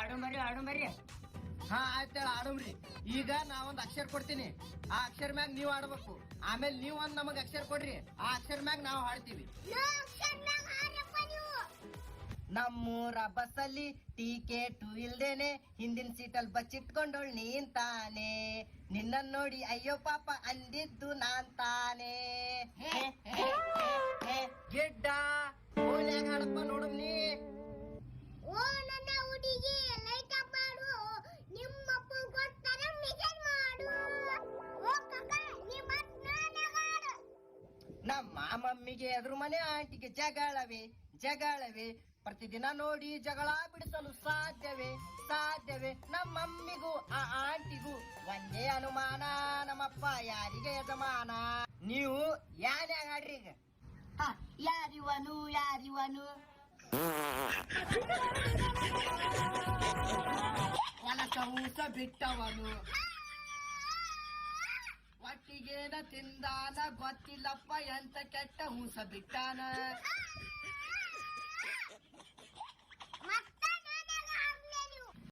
ಆಡು ಮರಿ ಹಾ ಆಯ್ತ ಆಡಮ್ರಿ. ಈಗ ನಾವೊಂದ್ ಅಕ್ಷರ ಕೊಡ್ತೀನಿ, ಆ ಅಕ್ಷರ ಮ್ಯಾಗ ನೀವ್ ಆಡ್ಬೇಕು. ಆಮೇಲೆ ನೀವ್ ಒಂದ್ ನಮಗ್ ಅಕ್ಷರ ಕೊಡ್ರಿ, ಆ ಅಕ್ಷರ ಮ್ಯಾಗ ನಾವ್ ಹಾಡ್ತೀವಿ. ನಮ್ಮೂರ ಬಸ್ಸಲ್ಲಿ ಟಿಕೆಟು ಇಲ್ದೇನೆ ಹಿಂದಿನ ಸೀಟಲ್ಲಿ ಬಚ್ಚಿಟ್ಕೊಂಡೋಳ್ ನೀನ್ ತಾನೆ, ನಿನ್ನ ನೋಡಿ ಅಯ್ಯೋ ಪಾಪ ಅಂದಿದ್ದು ನಾನ್ ತಾನೆ. ಗಿಡ್ಡ ಓಲ್ಯಾಗ ಹಾಡಪ್ಪ ನೋಡು ನೀ. ಓ ನನ್ನ ಹುಡುಗಿ ಲೈಟ್ ಆಫ್ ಮಾಡು, ನಿಮ್ಮ ಅಪ್ಪಗೋಸ್ಕರ ಮೆಸೇಜ್ ಮಾಡು. ಓ ಕಕ್ಕ ನೀ ಮತ್ ನಾನಗಾಡು. ನಮ್ಮ ಮಮ್ಮಿಗೆ ಎದುರು ಮನೆ ಆಂಟಿಗೆ ಜಗಳವೇ ಪ್ರತಿದಿನ ನೋಡಿ ಜಗಳ ಬಿಡಿಸಲು ಸಾಧ್ಯವೇ ನಮ್ಮ ಮಮ್ಮಿಗೂ ಆ ಆಂಟಿಗೂ ಒಂದೇ ಅನುಮಾನ, ನಮ್ಮಪ್ಪ ಯಾರಿಗೆ ಯಜಮಾನ. ನೀವು ಯಾರ್ಯಾಗ ಆಡ್ರಿ ಈಗ? ಯಾರಿವನು ಹೊಲಸ ಊಸ ಬಿಟ್ಟವನು, ಒಟ್ಟಿಗೇನ ತಿಂದಾನ ಗೊತ್ತಿಲ್ಲಪ್ಪ ಎಂತ ಕೆಟ್ಟ ಹೂಸ ಬಿಟ್ಟಾನ.